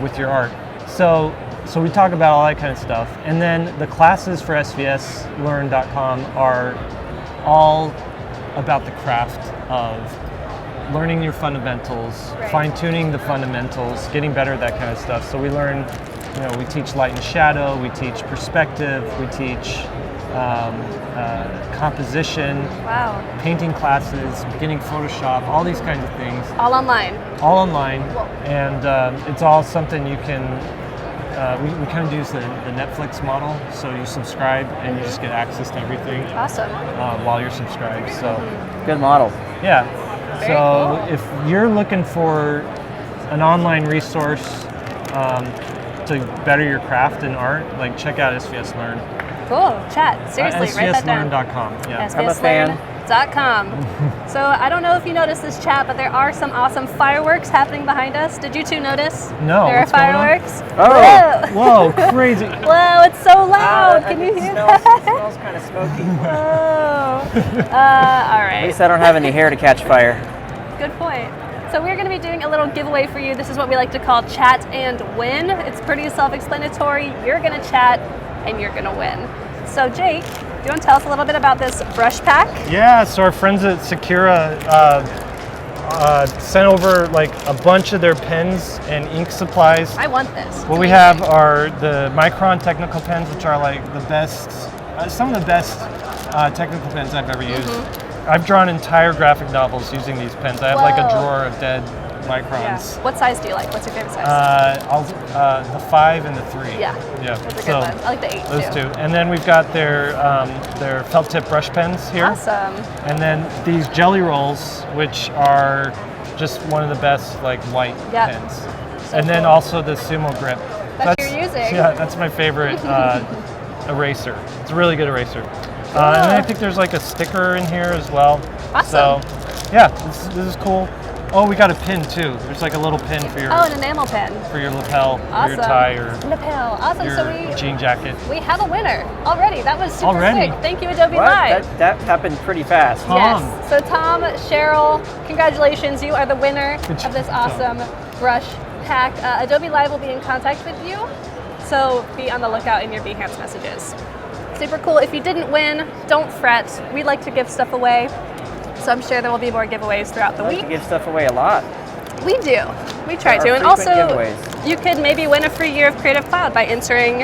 With your art. So we talk about all that kind of stuff. And then the classes for svslearn.com are all about the craft of learning your fundamentals, fine-tuning the fundamentals, getting better at that kind of stuff. So we learn, we teach light and shadow, we teach perspective, we teach composition, painting classes, beginning Photoshop, all these kinds of things. All online. And it's all something you can, we kind of use the Netflix model, so you subscribe and you just get access to everything. Awesome. While you're subscribed. So good model. Yeah. Very so cool. if you're looking for an online resource to better your craft and art, like check out SVS Learn. Cool. Chat. Seriously, write that down. sbslearn.com. Yeah. I'm a fan. sbslearn.com. So I don't know if you noticed this chat, but there are some awesome fireworks happening behind us. Did you two notice? No, There are what's going on? fireworks. Oh. Whoa. Whoa, crazy. Whoa, it's so loud. Can you it hear smells, that? It smells kind of smoky. Whoa. All At right. least I don't have any hair to catch fire. Good point. So we're going to be doing a little giveaway for you. This is what we like to call chat and win. It's pretty self-explanatory. You're going to chat and you're going to win. So Jake, do you want to tell us a little bit about this brush pack? Yeah, so our friends at Sakura sent over like a bunch of their pens and ink supplies. I want this. What we have are the Micron technical pens, which are like the best, some of the best technical pens I've ever used. I've drawn entire graphic novels using these pens. I have like a Whoa. drawer of dead Yeah. Microns. What size do you like? What's your favorite size? The 5 and the 3. Yeah. Yeah. Those are good ones. I like the 8 those too. two. And then we've got their felt tip brush pens here. Awesome. And then these jelly rolls, which are just one of the best like white Yep. pens. So And then cool. also the Sumo Grip. That you're using. Yeah, that's my favorite eraser. It's a really good eraser. And then I think there's like a sticker in here as well. Awesome. So yeah, this is cool. Oh, we got a pin too. There's like a little pin for your Oh, an enamel pen. lapel, or Awesome. your tie, or Lapel. Awesome. your So jean jacket. we have a winner already. That was super Already? quick. Thank you, Adobe What? Live. That happened pretty fast. Tom. Yes. So Tom, Cheryl, congratulations. You are the winner Good of this job, awesome brush pack. Adobe Live will be in contact with you. So be on the lookout in your Behance messages. Super cool. If you didn't win, don't fret. We like to give stuff away. So I'm sure there will be more giveaways throughout the I like week. to give stuff away a lot. We do. We try There to. are And also, frequent giveaways. you could maybe win a free year of Creative Cloud by entering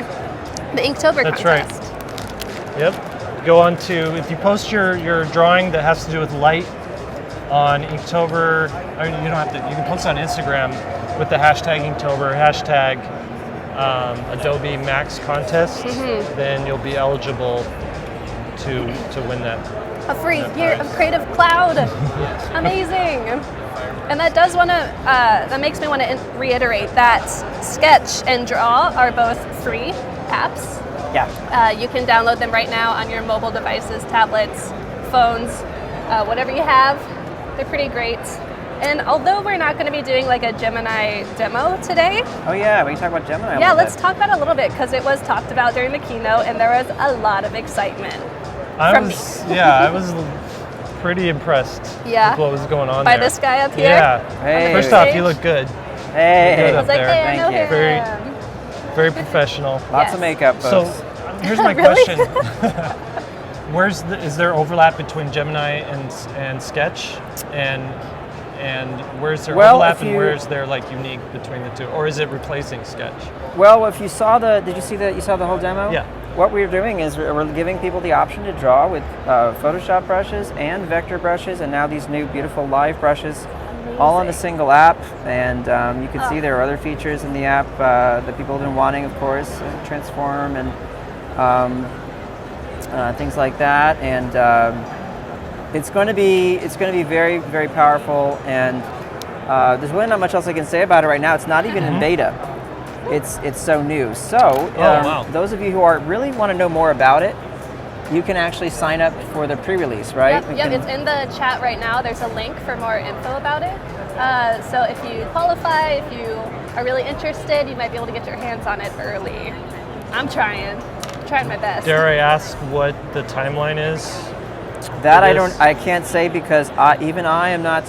the Inktober That's contest. right. Yep. Go on to, if you post your drawing that has to do with light on Inktober, I mean, you don't have to, you can post it on Instagram with the hashtag Inktober, hashtag Adobe MAX contest, then you'll be eligible to win that. A free year of Creative Cloud. Amazing. And that does want to, that makes me want to reiterate that Sketch and Draw are both free apps. Yeah. You can download them right now on your mobile devices, tablets, phones, whatever you have. They're pretty great. And although we're not going to be doing like a Gemini demo today, Oh yeah, we can talk about Gemini. a yeah, little let's bit. talk about it a little bit because it was talked about during the keynote and there was a lot of excitement. I From was pretty impressed Yeah. with what was going on By there. this guy up here? Yeah. Hey. First off, you look good. Hey. Good I up was like, there. hey, I know Thank you. him. Very professional. Lots Yes. of makeup, So folks. here's my Really? question. Is there overlap between Gemini and Sketch? And where's there Well, overlap if and you- where's there like unique between the two? Or is it replacing Sketch? Well, if you saw did you see you saw the whole demo? Yeah. What we're doing is we're giving people the option to draw with Photoshop brushes and vector brushes, and now these new beautiful live brushes, all on a single app. And you can see there are other features in the app that people have been wanting, of course, transform and things like that. And it's going to be very, very powerful. And there's really not much else I can say about it right now. It's not even in beta. It's so new. So wow. those of you who really want to know more about it, you can actually sign up for the pre-release, right? Yep, it's in the chat right now. There's a link for more info about it. So if you qualify, if you are really interested, you might be able to get your hands on it early. I'm trying my best. Dare I ask what the timeline is? That It is. I can't say because even I am not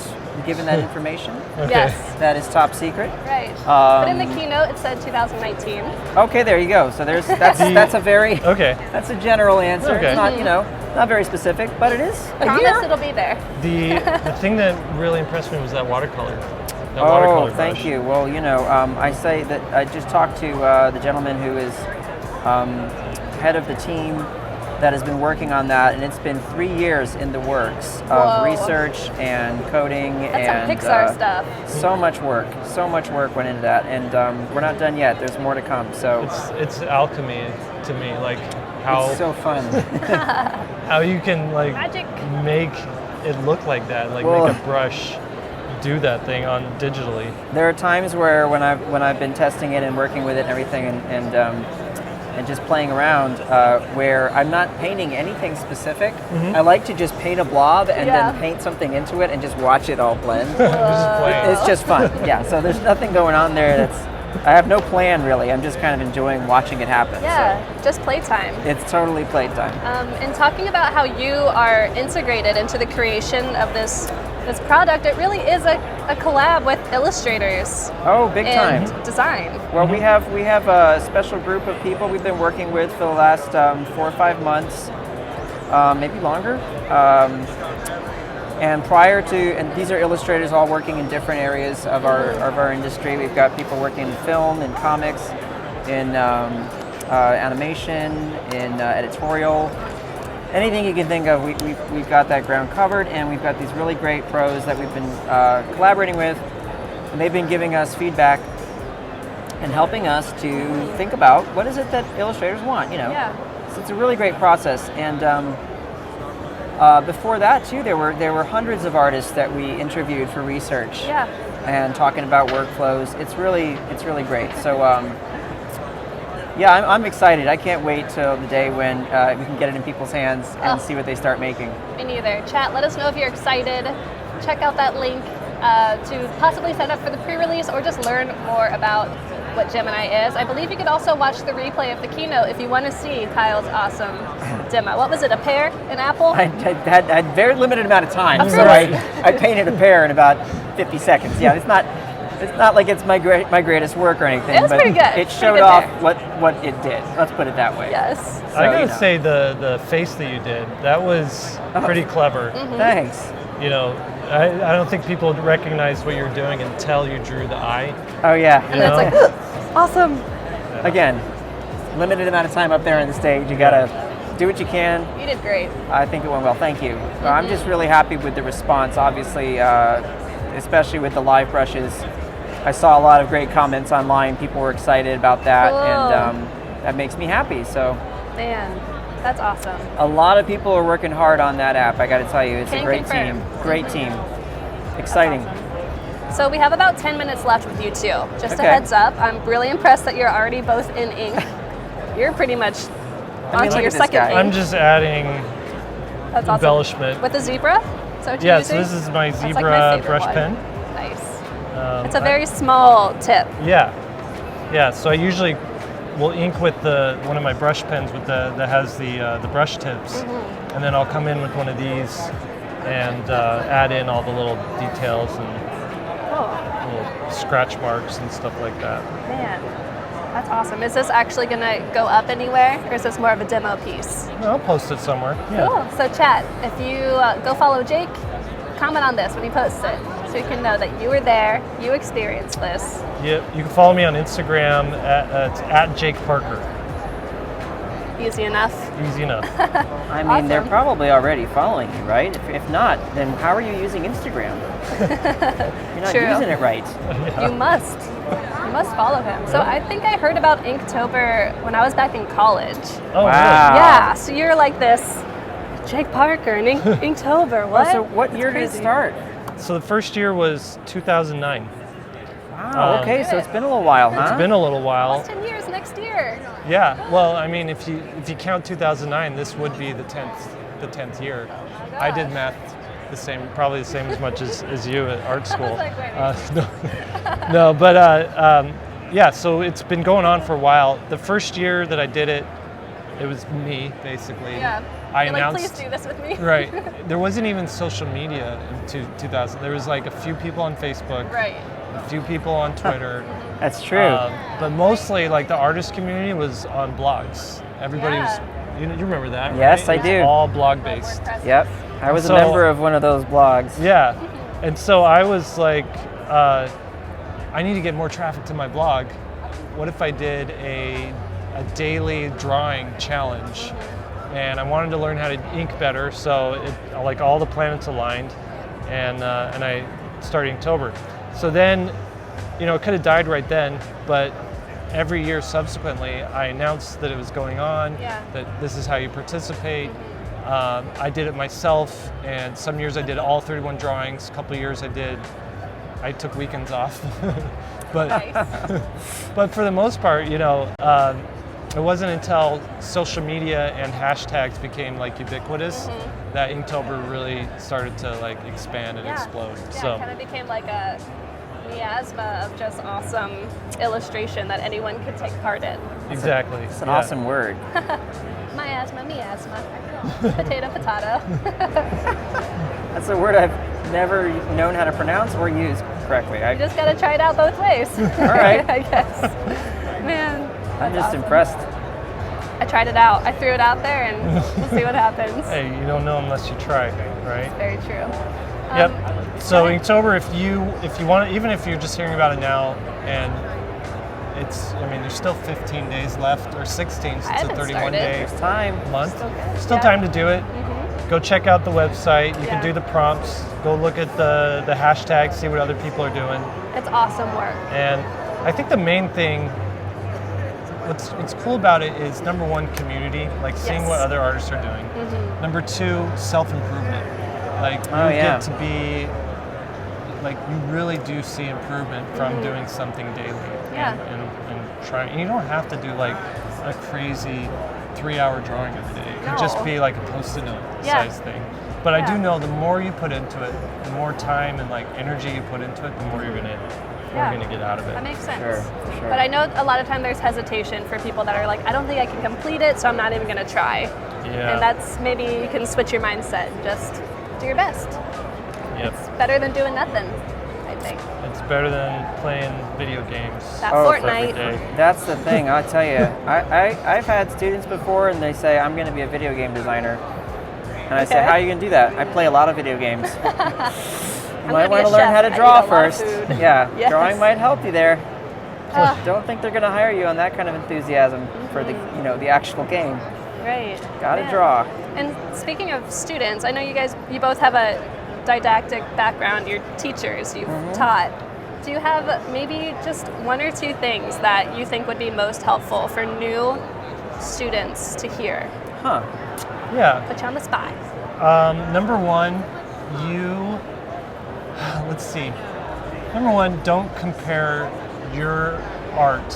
given that information. Okay. Yes, That is top secret. right. But in the Um, keynote, it said 2019. Okay, there you go. So that's a very Okay. that's a general answer. Okay. It's not not very specific, but it is a Promise year. it'll be there. The thing that really impressed me was that watercolor. That Oh, watercolor thank brush. you. Well, I say that I just talked to the gentleman who is head of the team that has been working on that, and it's been 3 years in the works Whoa. of research and coding That's and some Pixar stuff. So much work went into that, and we're not done yet. There's more to come. So It's alchemy to me, like how it's so fun. how you can like Magic. make it look like that, like Well- make a brush do that thing on digitally. There are times where when I've been testing it and working with it and everything, and just playing around where I'm not painting anything specific. I like to just paint a blob and then paint something into it and just watch it all blend. It's just fun. Yeah, so there's nothing going on there I have no plan really. I'm just kind of enjoying watching it happen. Yeah, just playtime. It's totally playtime. And talking about how you are integrated into the creation of this product, it really is a collab with illustrators. Oh, big time. And design. Well, we have a special group of people we've been working with for the last 4 or 5 months, maybe longer. And these are illustrators all working in different areas of our industry. We've got people working in film, in comics, in animation, in editorial. Anything you can think of, we've got that ground covered, and we've got these really great pros that we've been collaborating with, and they've been giving us feedback and helping us to think about what is it that illustrators want, So it's a really great process. And before that too, there were hundreds of artists that we interviewed for research. And talking about workflows. It's really great. So I'm excited. I can't wait till the day when we can get it in people's hands and see what they start making. Me neither. Chat, let us know if you're excited. Check out that link to possibly sign up for the pre-release or just learn more about what Gemini is. I believe you could also watch the replay of the keynote if you want to see Kyle's awesome demo. What was it, a pear, an apple? I had very limited amount of time, so I painted a pear in about 50 seconds. Yeah, it's not like it's my greatest work or anything, it was but pretty good. It showed off what it did. Let's put it that way. Yes. So, I gotta say the face that you did, that was pretty clever. Thanks. I don't think people recognize what you're doing until you drew the eye. Oh yeah. And it's like, awesome. Again, limited amount of time up there on the stage. You gotta do what you can. You did great. I think it went well. Thank you. I'm just really happy with the response. Obviously, especially with the live brushes. I saw a lot of great comments online. People were excited about that, and that makes me happy. So, man, that's awesome. A lot of people are working hard on that app. I got to tell you, it's Can a great confirm. team. Great team. Exciting. Awesome. So we have about 10 minutes left with you two. Just a Okay. heads up. I'm really impressed that you're already both in ink. You're pretty much onto look your at this second guy. ink. I'm just adding That's awesome. embellishment. With the zebra? Is that what you're Yeah, using? so this is my That's like zebra my favorite brush one. pen. Nice. It's a very small tip. Yeah. So I usually will ink with one of my brush pens that has the brush tips, and then I'll come in with one of these and add in all the little details and little scratch marks and stuff like that. Man, that's awesome. Is this actually going to go up anywhere, or is this more of a demo piece? I'll post it somewhere. Yeah. Cool. So chat, if you go follow Jake, comment on this when he posts it, so you can know that you were there, you experienced this. Yeah, you can follow me on Instagram it's at Jake Parker. Easy enough. Easy enough. I mean, they're Awesome. probably already following you, right? If not, then how are you using Instagram? You're not True. using it right. You must. You must follow him. So I think I heard about Inktober when I was back in college. Oh, Wow. Yeah, so you're like this, Jake Parker and Inktober, what? So what That's year did it crazy. start? Really? So the first year was 2009. Wow, okay, so it's been a little while, huh? It's been a little while. Almost 10 years next year. Yeah. Well, I mean, if you count 2009, this would be the 10th year. I did math probably the same as much as you at art school. like, wait. No, but yeah. So it's been going on for a while. The first year that I did it, it was me basically. Yeah. I You're announced. like, please do this with me. Right. There wasn't even social media in 2000. There was like a few people on Facebook. Right. A few people on Twitter. That's true. But mostly, like, the artist community was on blogs. Everybody was. You remember that? Yes, right? I It was do. all blog based. Yep, I was So- a member of one of those blogs. Yeah, and so I was like, I need to get more traffic to my blog. What if I did a daily drawing challenge? And I wanted to learn how to ink better, so like all the planets aligned, and I started Inktober. So then, it could have died right then, but every year subsequently, I announced that it was going on, that this is how you participate. I did it myself, and some years I did all 31 drawings. A couple of years I took weekends off. But Nice. but for the most part, it wasn't until social media and hashtags became like ubiquitous that Inktober really started to like expand and explode. Yeah, So it kind of became like a miasma of just awesome illustration that anyone could take part in. exactly. It's an awesome word. Miasma, potato, potato. That's a word I've never known how to pronounce or use correctly. You just gotta try it out both ways. All right. I guess. Man, I'm that's just awesome. impressed. I tried it out. I threw it out there, and we'll see what happens. Hey, you don't know unless you try, right? Very true. Yep. So Inktober, if you want to, even if you're just hearing about it now, and there's still 15 days left, or 16, so it's a 31-day month. Still time to do it. Go check out the website. You can do the prompts. Go look at the hashtags, see what other people are doing. It's awesome work. And I think the main thing, what's cool about it is, number one, community, like seeing what other artists are doing. Number two, self-improvement. Like you get to be, like you really do see improvement from doing something daily and trying. And you don't have to do like a crazy 3-hour drawing every day. It could just be like a post-it note size thing. But I do know the more you put into it, the more time and like energy you put into it, the more you're gonna get out of it. That makes sense. Sure. But I know a lot of time there's hesitation for people that are like, I don't think I can complete it, so I'm not even gonna try. Yeah. And that's, maybe you can switch your mindset and just do your best. Yep. It's better than doing nothing, I think. It's better than playing video games. That every Fortnite. day. That's the thing, I'll tell you. I've had students before and they say, I'm going to be a video game designer. And I say, how are you going to do that? I play a lot of video games. You might want to learn how to draw first. Yeah, Yes. Drawing might help you there. Don't think they're going to hire you on that kind of enthusiasm for the actual game. Right. Gotta draw. And speaking of students, I know you both have a didactic background. You're teachers, you've taught. Do you have maybe just one or two things that you think would be most helpful for new students to hear? Yeah. Put you on the spot. Number one, let's see. Number one, don't compare your art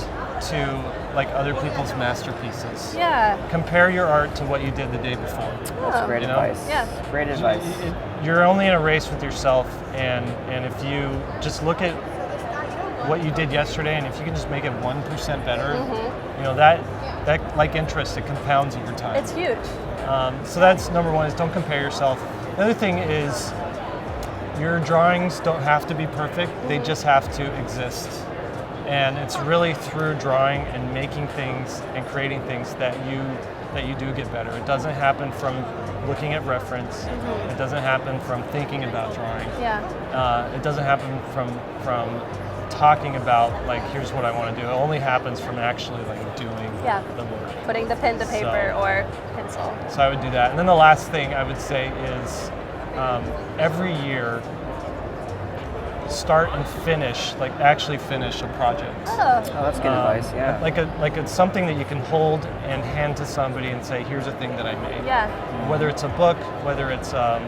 to like other people's masterpieces. Yeah. Compare your art to what you did the day before. That's great advice. Yeah. Great advice. You're only in a race with yourself, and if you just look at what you did yesterday, and if you can just make it 1% better, that like interest, it compounds over time. It's huge. So that's number one, is don't compare yourself. The other thing is, your drawings don't have to be perfect, they just have to exist. And it's really through drawing and making things and creating things that you do get better. It doesn't happen from looking at reference. It doesn't happen from thinking about drawing. Yeah. It doesn't happen from talking about like, here's what I want to do. It only happens from actually like doing the work. Putting the pen to paper or pencil. So I would do that. And then the last thing I would say is, every year, start and finish, like actually finish a project. Oh, that's good advice. Yeah. Like it's something that you can hold and hand to somebody and say, here's a thing that I made. Yeah. Whether it's a book, whether it's a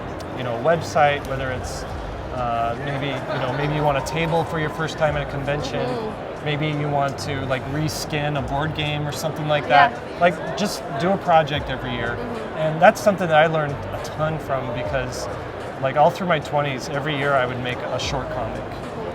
website, whether it's maybe you want a table for your first time at a convention. Maybe you want to like reskin a board game or something like that. Like just do a project every year. And that's something that I learned a ton from, because like all through my 20s, every year I would make a short comic,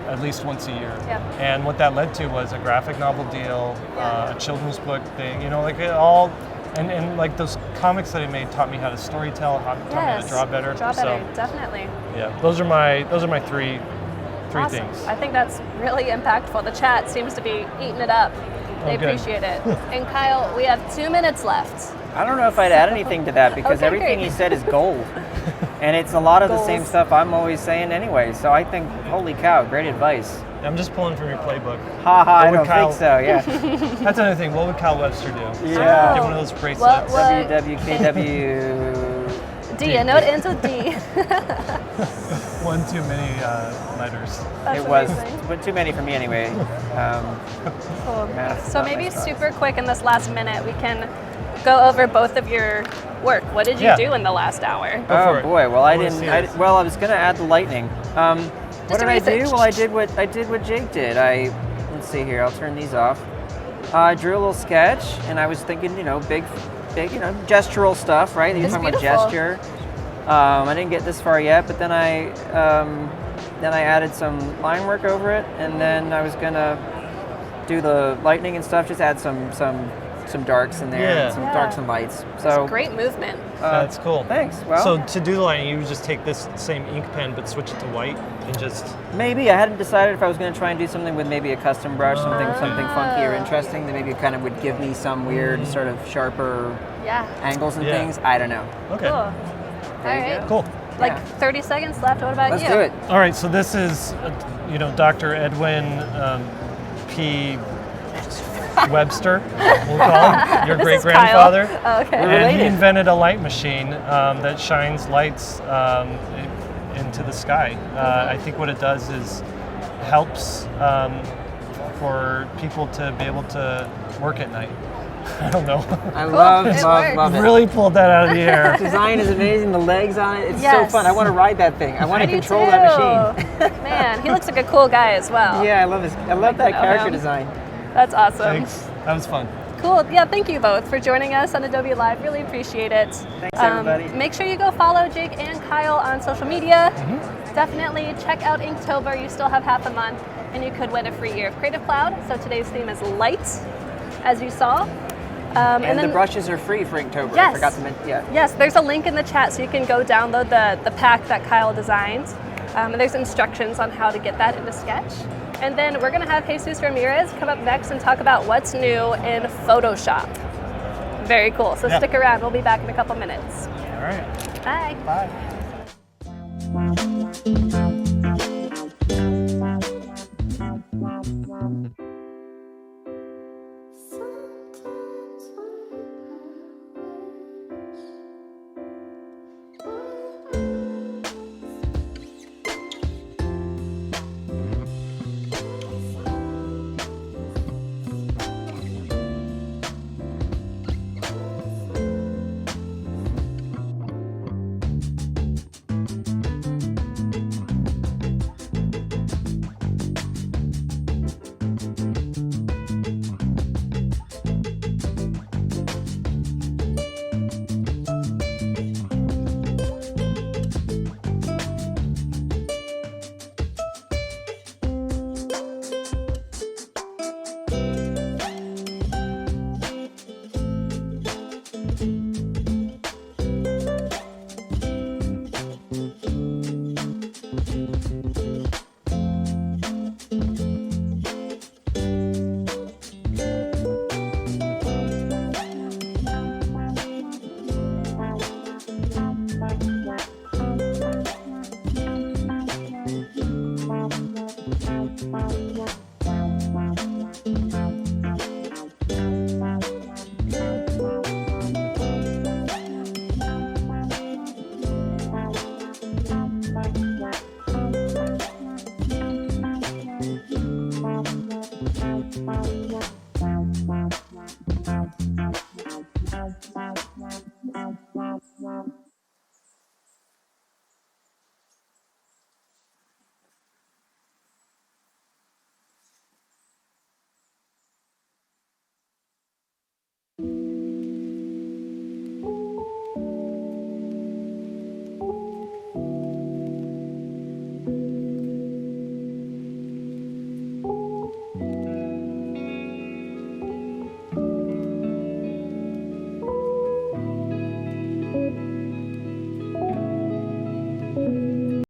at least once a year. And what that led to was a graphic novel deal, a children's book thing, like it all, and like those comics that I made taught me how to storytell, taught me how to draw better. Draw better, definitely. Yeah, those are my three Awesome. things. I think that's really impactful. The chat seems to be eating it up. They appreciate it. And Kyle, we have 2 minutes left. I don't know if I'd add anything to that, because everything he said is gold. And it's a lot of the same stuff I'm always saying anyway. So I think, holy cow, great advice. I'm just pulling from your playbook. I don't think so, yeah. That's another thing. What would Kyle Webster do? Yeah. Get one of those bracelets. WWKW. D, a note ends with D. One too many letters. That's It was, amazing. but too many for me anyway. Cool. Math, So not maybe my strong. super quick in this last minute, we can go over both of your work. What did you do in the last hour? Go for it. Boy, well I wanna didn't. see it. I was gonna add the lightning. What did I do? research. Well, I did what Jake did. Let's see here. I'll turn these off. I drew a little sketch, and I was thinking, big, gestural stuff, right? You're It's talking about beautiful. gesture. I didn't get this far yet, but then I added some line work over it, and then I was gonna do the lightning and stuff. Just add some darks in there, Yeah. and some Yeah. darks and lights. It's So great movement. That's cool. Thanks. Well, So to do the lighting, you would just take this same ink pen but switch it to white and just. maybe I hadn't decided if I was going to try and do something with maybe a custom brush, something funky or interesting that maybe kind of would give me some weird sort of sharper Yeah. angles and Yeah. things. I don't know. Okay. Cool. All There you right. go. Cool. Like Yeah. 30 seconds left. What about Let's you? do it. All right. So this is, Dr. Edwin P. Webster, we'll call him, your This great is Kyle. grandfather. Oh, okay. We're And he related. invented a light machine that shines lights into the sky. I think what it does is helps for people to be able to work at night. I don't know. I love It works. it. Really pulled that out of the air. Design is amazing. The legs on it, it's Yes. so fun. I want to ride that thing. I want to do control too. that machine. Man, he looks like a cool guy as well. Yeah, I love that know character him. design. That's awesome. Thanks. That was fun. Cool. Yeah, thank you both for joining us on Adobe Live. Really appreciate it. Thanks, everybody. Make sure you go follow Jake and Kyle on social media. Definitely check out Inktober. You still have half a month, and you could win a free year of Creative Cloud. So today's theme is light, as you saw. And then the brushes are free for Inktober. Yes. I forgot to mention. Yeah. Yes, there's a link in the chat so you can go download the pack that Kyle designed. And there's instructions on how to get that into Sketch. And then we're going to have Jesus Ramirez come up next and talk about what's new in Photoshop. Very cool. So Yeah. stick around. We'll be back in a couple minutes. All right. Bye. Bye.